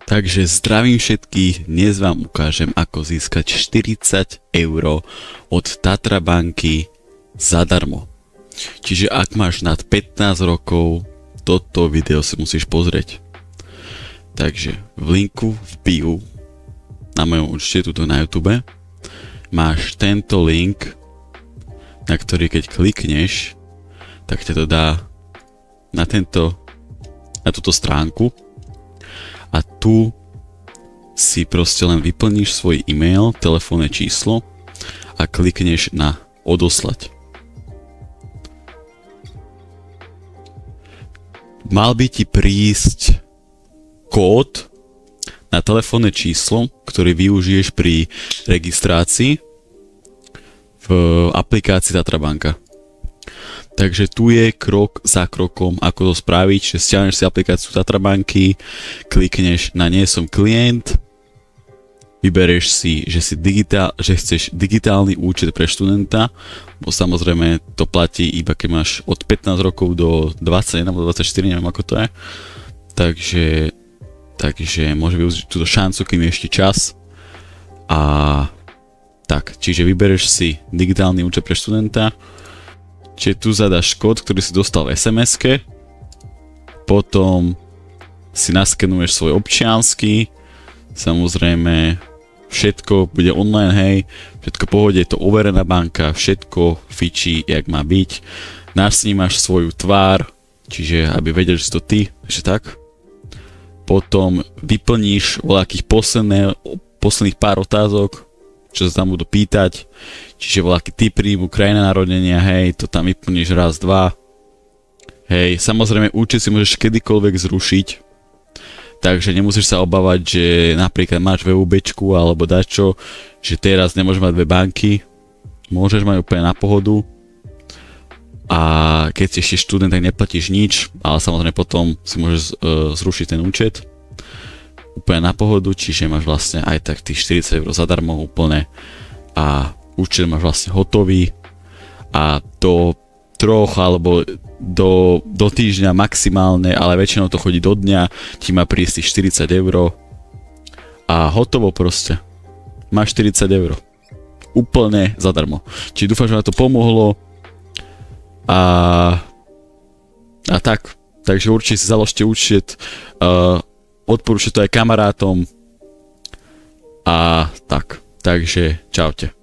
Takže zdravím všetkých, dnes vám ukážem, ako získať 40 € od Tatra banky zadarmo. Čiže ak máš nad 15 rokov, toto video si musíš pozrieť. Takže v linku v bio na mojom účte tuto na YouTube máš tento link, na ktorý keď klikneš, tak ťa to dá na túto stránku. A tu si proste len vyplníš svoj e-mail, telefónne číslo a klikneš na odoslať. Mal by ti prísť kód na telefónne číslo, ktorý využiješ pri registrácii v aplikácii Tatra banka. Takže tu je krok za krokom, ako to spraviť, že stiahneš si aplikáciu Tatra banky, klikneš na nie som klient, vybereš si, že chceš digitálny účet pre študenta, bo samozrejme to platí iba keď máš od 15 rokov do 21 alebo 24, neviem ako to je. Takže môže využiť túto šancu, kým je ešte čas. A tak, čiže vybereš si digitálny účet pre študenta. Čiže tu zadaš kód, ktorý si dostal v SMS-ke, potom si naskenuješ svoj občiansky, samozrejme všetko bude online, hej, všetko v pohode, je to overená banka, všetko fičí, jak má byť, nasnímaš svoju tvár, čiže aby vedel, že si to ty, že tak, potom vyplníš voľakých posledných pár otázok, čo sa tam budú pýtať, čiže voľaký typ príjmu, krajina narodenia, hej, to tam vyplníš raz, dva, hej, samozrejme účet si môžeš kedykoľvek zrušiť, takže nemusíš sa obávať, že napríklad máš VUBčku alebo dačo, že teraz nemôžeš mať dve banky, môžeš mať úplne na pohodu a keď si ešte študent, tak neplatíš nič, ale samozrejme potom si môžeš zrušiť ten účet úplne na pohodu, čiže máš vlastne aj tak tých 40 € zadarmo úplne a účet máš vlastne hotový a do 3 alebo do týždňa maximálne, ale väčšinou to chodí do dňa, ti má prísť 40 € a hotovo proste. Máš 40 € úplne zadarmo. Čiže dúfam, že vám to pomohlo a tak. Takže určite si založte účet, odporúčam to aj kamarátom a tak. Takže čaute.